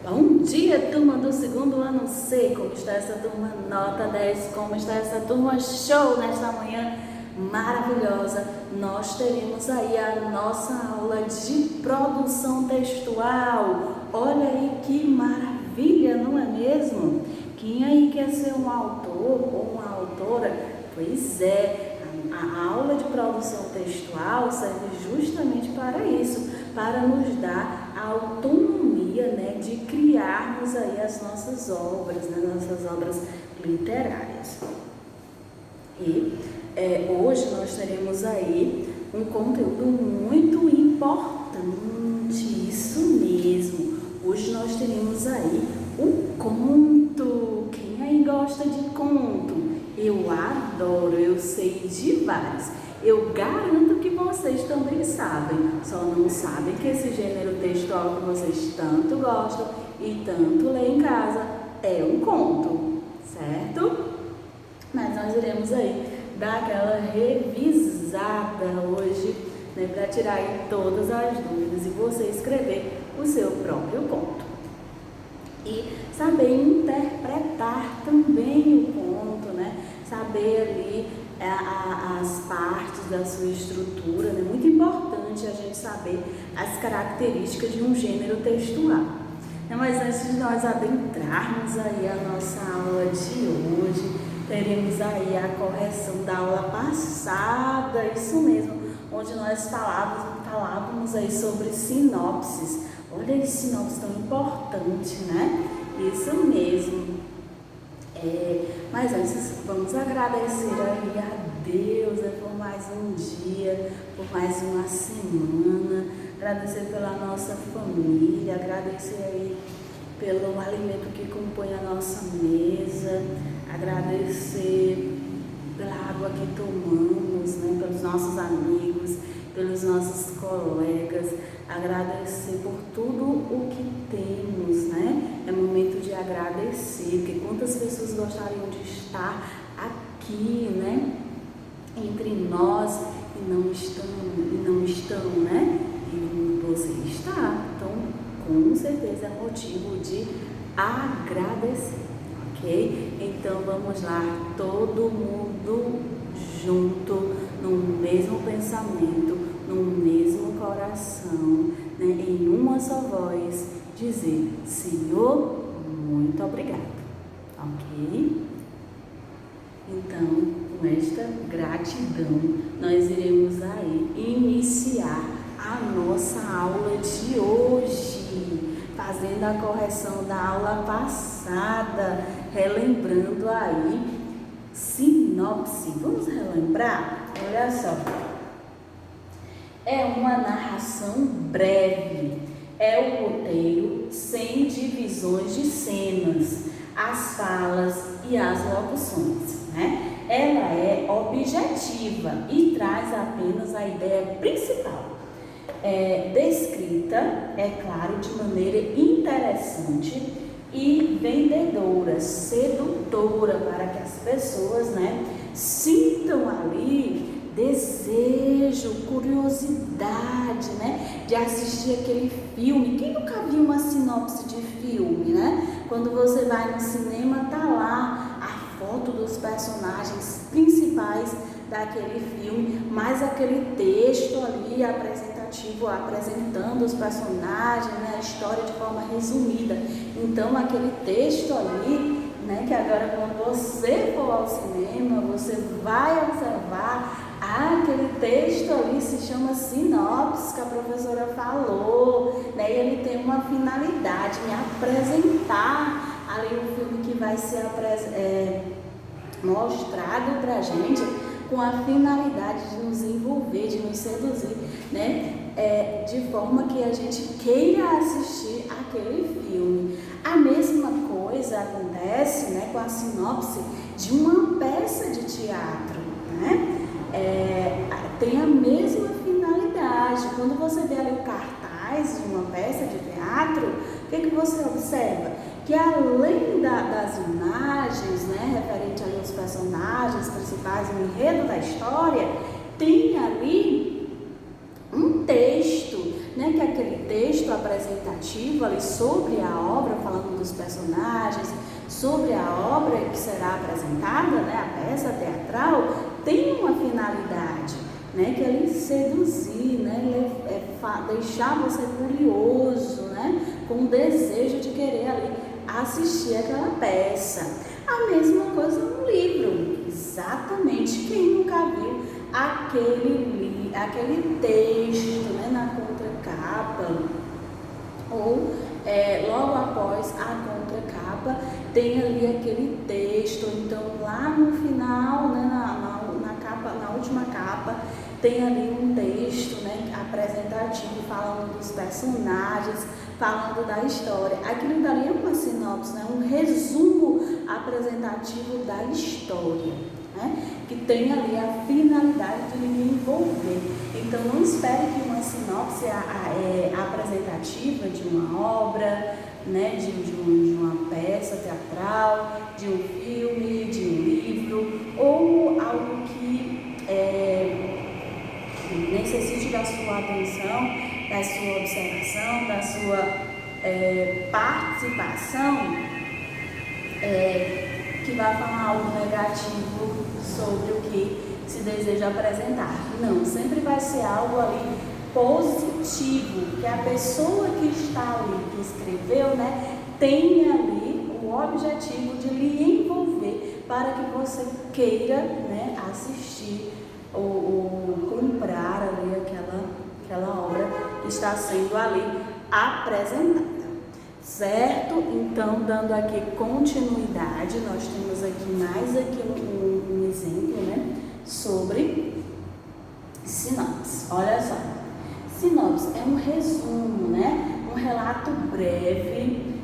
Bom dia, turma do segundo ano C. Como está essa turma nota 10? Como está essa turma show nesta manhã maravilhosa? Nós teremos aí a nossa aula de produção textual. Olha aí que maravilha, não é mesmo? Quem aí quer ser um autor ou uma autora? Pois é, a aula de produção textual serve justamente para isso, para nos dar a autonomia, né, de criarmos aí as nossas obras, né, nossas obras literárias. E hoje nós teremos aí um conteúdo muito importante, isso mesmo. Hoje nós teremos aí um conto. Quem aí gosta de conto? Eu adoro, eu sei de vários. Eu garanto que vocês também sabem, só não sabem que esse gênero textual que vocês tanto gostam e tanto lêem em casa é um conto, certo? Mas nós iremos aí dar aquela revisada hoje, né, para tirar aí todas as dúvidas e você escrever o seu próprio conto. E saber interpretar também o conto, né? Saber ali as partes da sua estrutura, né? Muito importante a gente saber as características de um gênero textual. Mas antes de nós adentrarmos aí a nossa aula de hoje, teremos aí a correção da aula passada, isso mesmo, onde nós falávamos aí sobre sinopses. Olha esse sinopse tão importante, né? Isso mesmo. Mas antes, vamos agradecer aí a Deus, né, por mais um dia, por mais uma semana, agradecer pela nossa família, agradecer aí pelo alimento que compõe a nossa mesa, agradecer pela água que tomamos, né, pelos nossos amigos, pelos nossos colegas, agradecer por tudo o que temos, né? É momento de agradecer, porque quantas pessoas gostariam de estar aqui, né, entre nós e não estão, né? E você está, então com certeza é motivo de agradecer, ok? Então vamos lá, todo mundo junto, no mesmo pensamento, no mesmo coração, né, em uma só voz, dizer: Senhor, muito obrigado, ok? Então, com esta gratidão, nós iremos aí iniciar a nossa aula de hoje, fazendo a correção da aula passada, relembrando aí sinopse. Vamos relembrar? Olha só. É uma narração breve, é o roteiro sem divisões de cenas, as falas e as locuções, né? Ela é objetiva e traz apenas a ideia principal. Descrita, é claro, de maneira interessante e vendedora, sedutora, para que as pessoas, né, sintam ali desejo, curiosidade, né, de assistir aquele filme. Quem nunca viu uma sinopse de filme, né? Quando você vai no cinema, tá lá a foto dos personagens principais daquele filme, mais aquele texto ali apresentativo, apresentando os personagens, né, a história de forma resumida. Então, aquele texto ali, né, que agora quando você for ao cinema, você vai observar, aquele texto ali se chama sinopse, que a professora falou, né, e ele tem uma finalidade, me apresentar ali o filme que vai ser mostrado pra gente, com a finalidade de nos envolver, de nos seduzir, né? De forma que a gente queira assistir aquele filme. A mesma coisa acontece, né, com a sinopse de uma peça de teatro, né? Tem a mesma finalidade. Quando você vê ali o cartaz de uma peça de teatro, o que você observa? Que além das imagens, né, referente ali aos personagens principais, o enredo da história, tem ali um texto, né, que é aquele texto apresentativo ali sobre a obra, falando dos personagens, sobre a obra que será apresentada, né, a peça teatral, tem uma finalidade, né, que é lhe seduzir, né, deixar você curioso, né, com o desejo de querer ali assistir aquela peça. A mesma coisa no livro, exatamente. Quem nunca viu aquele texto, né, na contracapa, ou logo após a contracapa, tem ali aquele texto. Então lá no final, né, na última capa, tem ali um texto, né, apresentativo, falando dos personagens, falando da história. Aquilo dali é uma sinopse, né, um resumo apresentativo da história, né, que tem ali a finalidade de lhe envolver. Então não espere que uma sinopse apresentativa de uma obra, né, de uma peça teatral, de um filme, de um livro, ou algo que necessite da sua atenção, da sua observação, da sua participação, que vai falar algo negativo sobre o que se deseja apresentar. Não, sempre vai ser algo ali positivo, que a pessoa que está ali, que escreveu, né, tem ali o objetivo de lhe envolver para que você queira, né, assistir ou comprar ali aquela obra que está sendo ali apresentada, certo? Então, dando aqui continuidade, nós temos aqui mais um exemplo, né, sobre sinopse. Olha só, sinopse é um resumo, né, um relato breve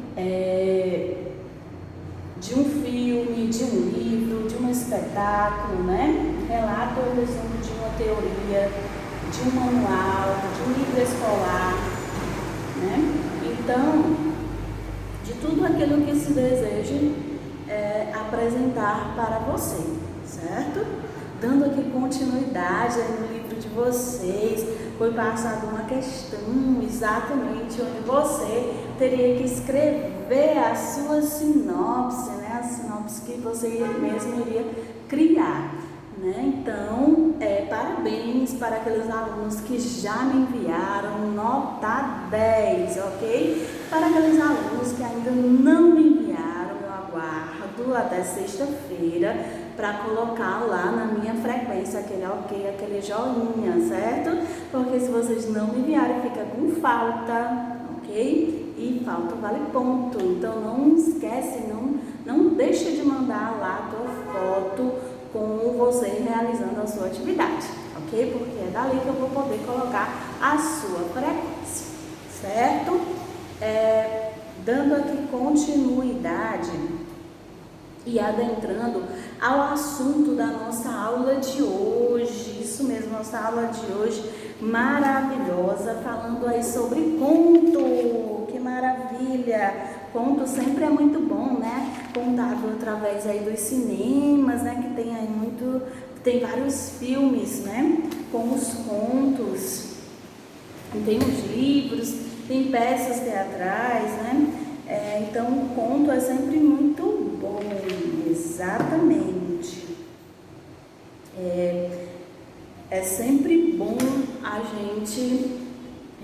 de um filme, de um livro, de um espetáculo, né? Relato ou resumo de uma teoria, de um manual, de um livro escolar, né? Então, de tudo aquilo que se deseja apresentar para você, certo? Dando aqui continuidade no livro de vocês, foi passada uma questão exatamente onde você teria que escrever a sua sinopse, né? A sinopse que você mesmo iria criar, né? Então, parabéns para aqueles alunos que já me enviaram nota 10, ok? Para aqueles alunos que ainda não me enviaram, eu aguardo até sexta-feira para colocar lá na minha frequência aquele ok, aquele joinha, certo? Porque se vocês não me enviarem, fica com falta, ok? E falta vale ponto. Então não esquece, não deixe de mandar lá a tua foto com você realizando a sua atividade, ok? Porque é dali que eu vou poder colocar a sua frequência, certo? Dando aqui continuidade e adentrando ao assunto da nossa aula de hoje, isso mesmo, nossa aula de hoje maravilhosa, falando aí sobre conto, que maravilha, conto sempre é muito bom, né, contado através aí dos cinemas, né, que tem aí tem vários filmes, né, com os contos, tem os livros, tem peças teatrais, né, então o conto é sempre muito bom, exatamente. É sempre bom a gente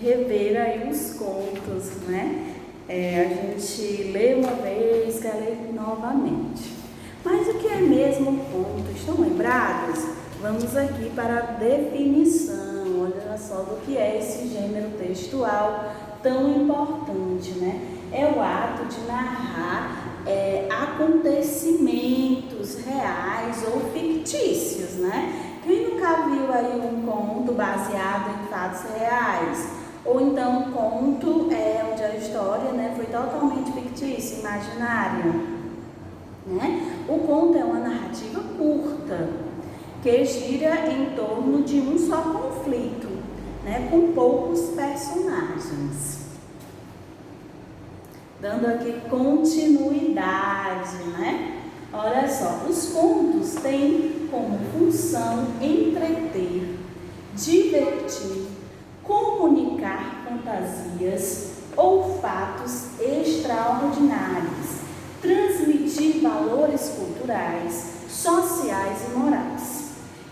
rever aí os contos, né? A gente lê uma vez, quer ler novamente. Mas o que é mesmo conto? Estão lembrados? Vamos aqui para a definição, olha só do que é esse gênero textual tão importante, né? É o ato de narrar acontecimentos reais ou fictícios, né? Quem nunca viu aí um conto baseado em fatos reais? Ou então um conto onde a história, né, foi totalmente fictícia, imaginária, né? O conto é uma narrativa curta, que gira em torno de um só conflito, né, com poucos personagens. Dando aqui continuidade, né? Olha só, os contos têm como função entreter, divertir, comunicar com fantasias ou fatos extraordinários, transmitir valores culturais, sociais e morais.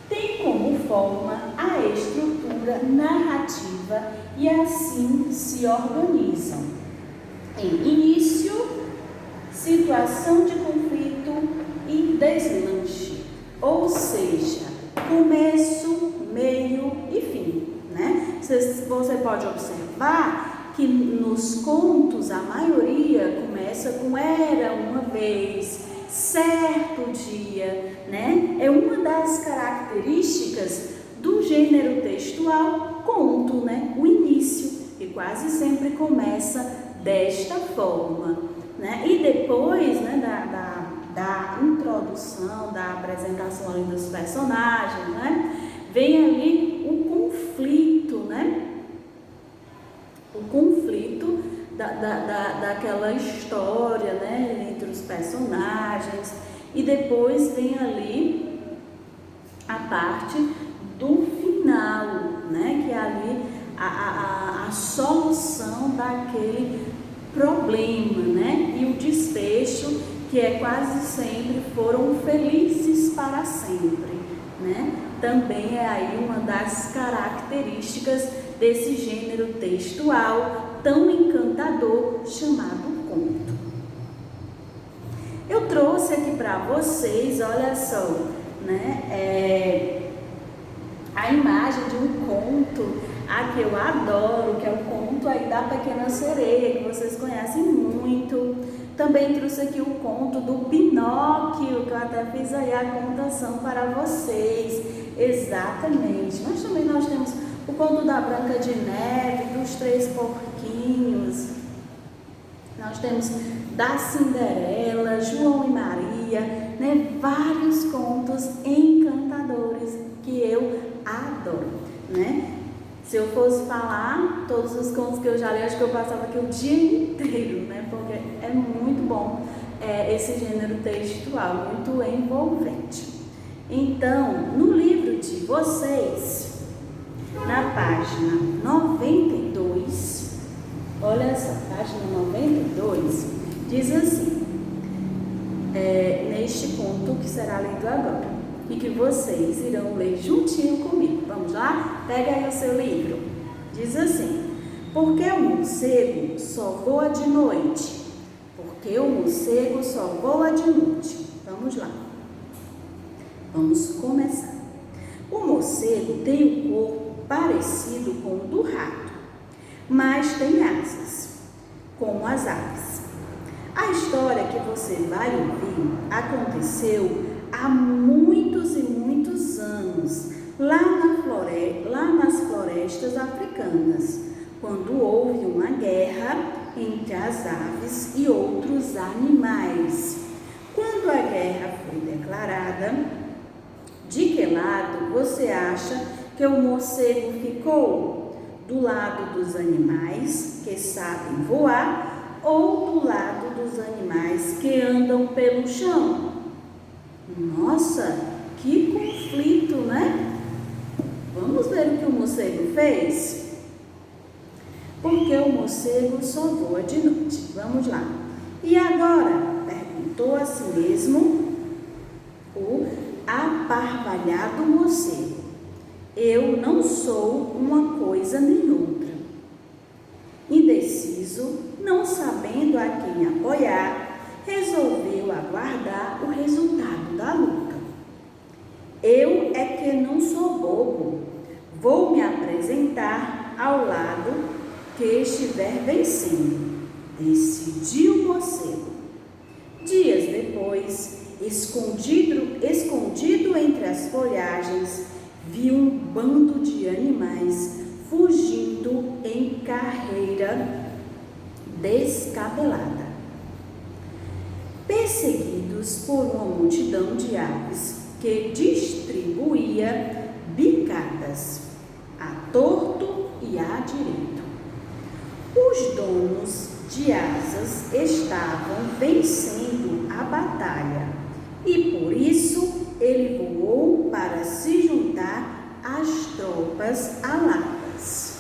Tem como forma a estrutura narrativa e assim se organizam em início, situação de conflito e deslanche, ou seja, começo, meio e fim, né? Você pode observar que nos contos a maioria começa com era uma vez, certo dia, né? É uma das características do gênero textual conto, né? O início, que quase sempre começa desta forma, né? E depois, né, da introdução, da apresentação ali dos personagens, né? Vem ali o conflito, né? O conflito daquela história, né, entre os personagens, e depois vem ali a parte do final, né, que é ali a solução daquele problema, né, e o desfecho, que é quase sempre foram felizes para sempre, né, também é aí uma das características desse gênero textual tão encantador chamado conto. Eu trouxe aqui para vocês, olha só, né, a imagem de um conto, que eu adoro, que é o conto aí da Pequena Sereia, que vocês conhecem muito. Também trouxe aqui o conto do Pinóquio, que eu até fiz aí a contação para vocês, exatamente. Mas também nós temos o conto da Branca de Neve, dos Três Porquinhos. Nós temos da Cinderela, João e Maria, né? Vários contos encantadores que eu adoro, né? Se eu fosse falar todos os contos que eu já li, acho que eu passava aqui o dia inteiro, né? Porque é muito bom esse gênero textual, muito envolvente. Então, no livro de vocês, na página 92, olha essa página 92, diz assim, neste conto que será lido agora, e que vocês irão ler juntinho comigo. Vamos lá? Pega aí o seu livro. Diz assim: porque o morcego só voa de noite? Porque o morcego só voa de noite. Vamos lá. Vamos começar. O morcego tem um corpo parecido com o do rato, mas tem asas, como as aves. A história que você vai ouvir aconteceu há muitos e muitos anos, lá nas florestas africanas, quando houve uma guerra entre as aves e outros animais. Quando a guerra foi declarada, de que lado você acha que o morcego ficou? Do lado dos animais que sabem voar ou do lado dos animais que andam pelo chão? Nossa, que conflito, né? Vamos ver o que o morcego fez? Porque o morcego só voa de noite. Vamos lá. E agora? Perguntou a si mesmo o aparvalhado morcego. Eu não sou uma coisa nem outra. Indeciso, não sabendo a quem apoiar, resolveu aguardar o resultado da luta. Eu é que não sou bobo. Vou me apresentar ao lado que estiver vencendo, decidiu o morcego. Dias depois, escondido entre as folhagens, viu um bando de animais fugindo em carreira descabelada, perseguidos por uma multidão de aves que distribuía bicadas a torto e a direito. Os donos de asas estavam vencendo a batalha e por isso ele voou para se juntar às tropas aladas.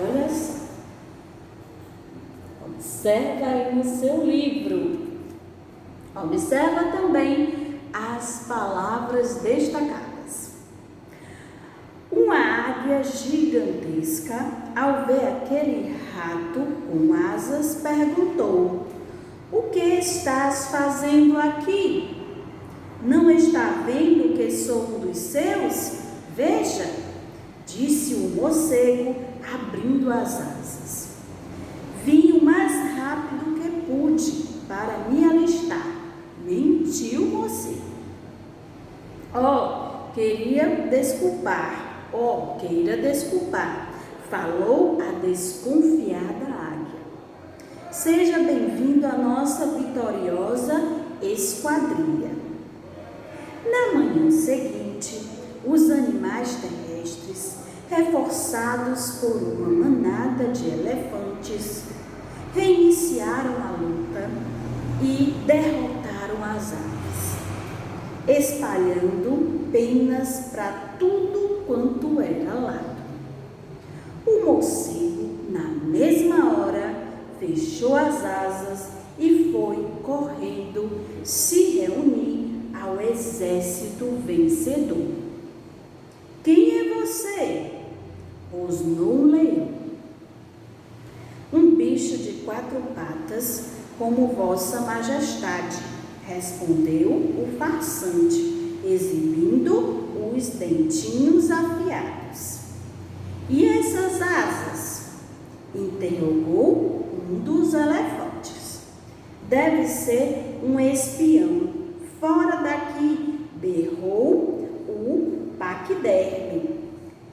Olha só, Observa aí no seu livro. Observa também as palavras destacadas. Uma águia gigantesca, ao ver aquele rato com asas, perguntou: "O que estás fazendo aqui? Não está vendo que sou um dos seus? Veja", disse o morcego, abrindo as asas. "Vim o mais rápido que pude para me alistar", mentiu o morcego. Queira desculpar, falou a desconfiada águia. "Seja bem-vindo à nossa vitoriosa esquadrilha." Na manhã seguinte, os animais terrestres, reforçados por uma manada de elefantes, reiniciaram a luta e derrotaram as aves, espalhando penas para tudo quanto era lado. O morcego, na mesma hora, fechou as asas e foi correndo se reunir ao exército vencedor. "Quem é você?" rosnou um leão. "Um bicho de 4 patas, como Vossa Majestade", respondeu o farsante, exibindo os dentinhos afiados. "E essas asas?" interrogou um dos elefantes. "Deve ser um espião. Fora daqui!" berrou o paquiderme,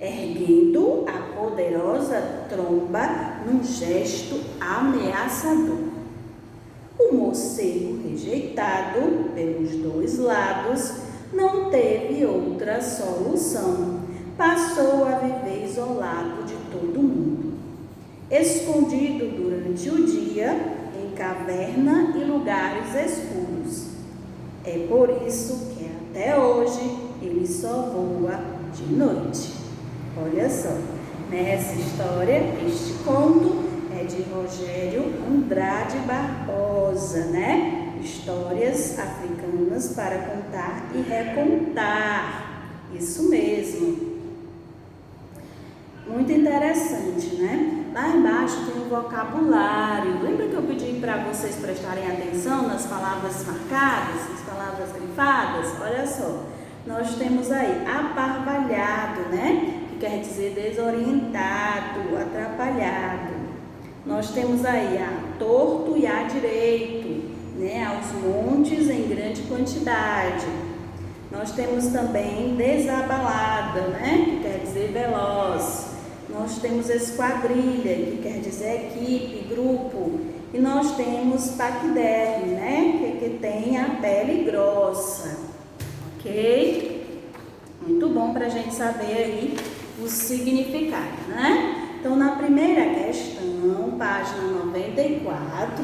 erguendo a poderosa tromba num gesto ameaçador. O morcego, rejeitado pelos 2 lados, não teve outra solução. Passou a viver isolado de todo mundo, escondido durante o dia em caverna e lugares escuros. É por isso que até hoje ele só voa de noite. Olha só, nessa história, este conto é de Rogério Andrade Barbosa, né? Histórias africanas para contar e recontar. Isso mesmo. Muito interessante, né? Lá embaixo tem um vocabulário. Lembra que eu pedi para vocês prestarem atenção nas palavras marcadas, nas palavras grifadas? Olha só, nós temos aí aparvalhado, né? Que quer dizer desorientado, atrapalhado. Nós temos aí a torto e a direito, né? Aos montes em grande quantidade. Nós temos também desabalada, né? Que quer dizer veloz. Nós temos esquadrilha, que quer dizer equipe, grupo. E nós temos paquiderme, né? Que tem a pele grossa. Ok? Muito bom para a gente saber aí o significado, né? Então, na primeira questão, página 94,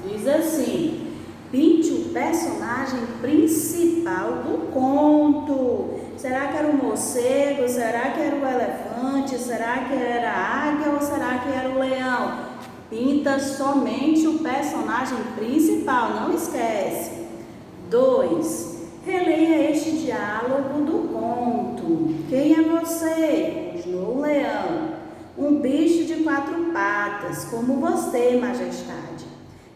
diz assim: pinte o personagem principal do conto. Será que era o morcego? Será que era o elefante? Será que era a águia ou será que era o leão? Pinta somente o personagem principal, não esquece. 2. Releia este diálogo do conto. Quem é você? Rosnou o leão. Um bicho de 4 patas, como você, majestade,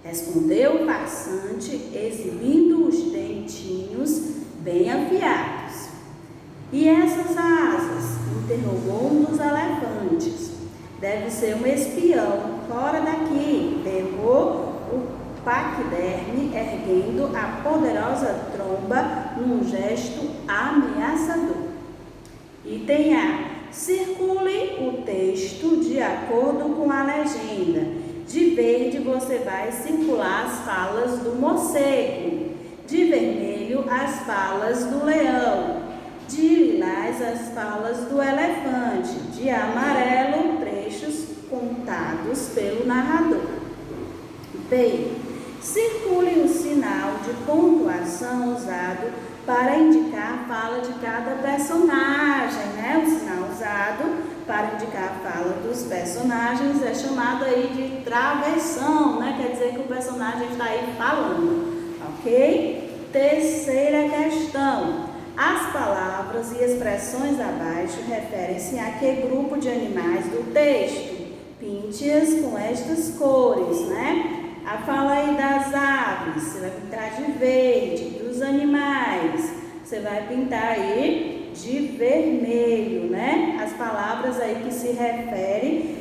respondeu o farsante, exibindo os dentinhos bem afiados. E essas asas? Interrogou um dos elefantes. Deve ser um espião. Fora daqui, berrou o paquiderme, erguendo a poderosa tromba num gesto ameaçador. Item A. Circule o texto de acordo com a legenda. De verde você vai circular as falas do morcego. De vermelho, as falas do leão. De lilás, as falas do elefante. De amarelo, trechos contados pelo narrador. B. Circule o sinal de pontuação usado para indicar a fala de cada personagem, né? O sinal usado para indicar a fala dos personagens é chamado aí de travessão, né? Quer dizer que o personagem está aí falando, ok? Terceira questão. As palavras e expressões abaixo referem-se a que grupo de animais do texto? Pinte-as com estas cores, né? A fala aí das aves, você vai pintar de verde. Dos animais, você vai pintar aí de vermelho, né? As palavras aí que se referem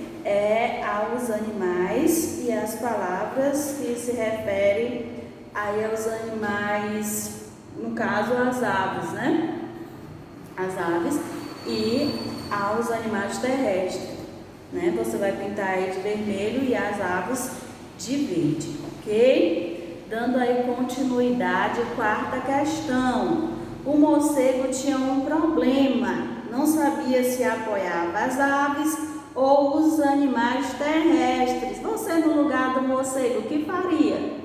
aos animais e as palavras que se referem aí aos animais, no caso as aves, né? As aves e aos animais terrestres, né? Você vai pintar aí de vermelho e as aves de verde, ok? Dando aí continuidade, quarta questão. O morcego tinha um problema, não sabia se apoiava as aves ou os animais terrestres. Você, no lugar do morcego, o que faria?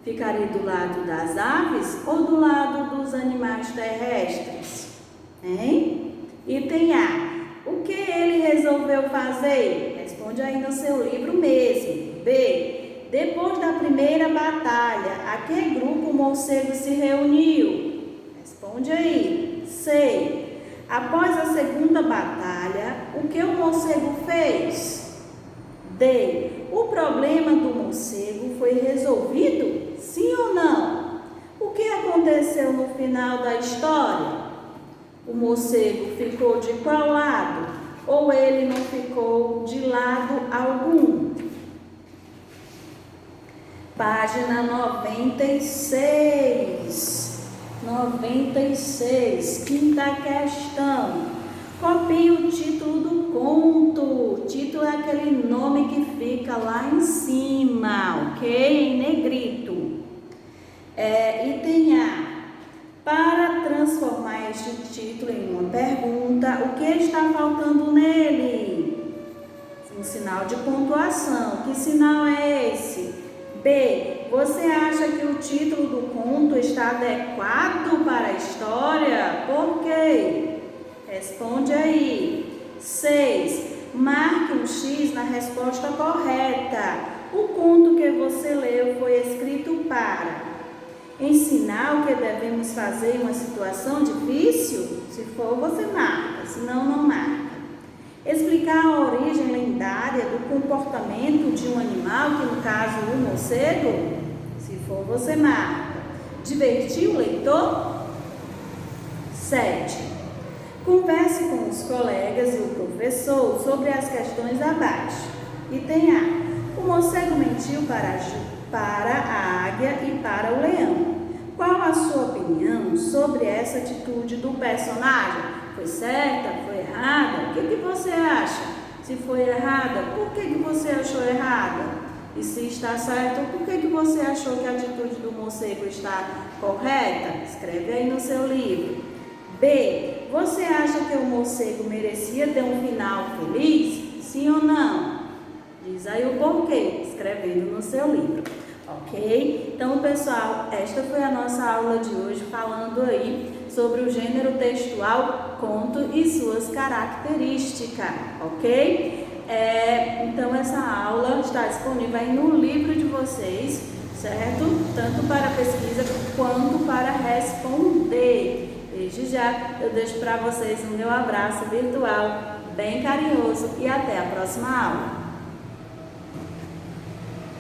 Ficaria do lado das aves ou do lado dos animais terrestres? Hein? Item A. O que ele resolveu fazer? Responde aí no seu livro mesmo. B. Depois da primeira batalha, a que grupo o morcego se reuniu? Responde aí. C. Após a segunda batalha, o que o morcego fez? D. O problema do morcego foi resolvido? Sim ou não? O que aconteceu no final da história? O morcego ficou de qual lado? Ou ele não ficou de lado algum? Página 96. 96. Quinta questão. Copie o título do conto. O título é aquele nome que fica lá em cima, ok? Em negrito. Item A. Para transformar este título em uma pergunta, o que está faltando nele? Um sinal de pontuação. Que sinal é esse? B. Você acha que o título do conto está adequado para a história? Por quê? Responde aí. 6. Marque um X na resposta correta. O conto que você leu foi escrito para ensinar o que devemos fazer em uma situação difícil? Se for, você marca, senão não marca. Explicar a origem lendária do comportamento de um animal, que no caso o morcego? Se for, você marca. Divertir o leitor? 7. Converse com os colegas e o professor sobre as questões abaixo. Item A. O morcego mentiu para a águia e para o leão. Qual a sua opinião sobre essa atitude do personagem? Foi certa? Foi errada? O que você acha? Se foi errada, por que você achou errada? E se está certo, por que você achou que a atitude do morcego está correta? Escreve aí no seu livro. B. Você acha que o morcego merecia ter um final feliz? Sim ou não? Diz aí o porquê, escrevendo no seu livro. Ok? Então, pessoal, esta foi a nossa aula de hoje, falando aí sobre o gênero textual, conto e suas características, ok? Então, essa aula está disponível aí no livro de vocês, certo? Tanto para pesquisa quanto para responder. Desde já, eu deixo para vocês o meu abraço virtual, bem carinhoso, e até a próxima aula.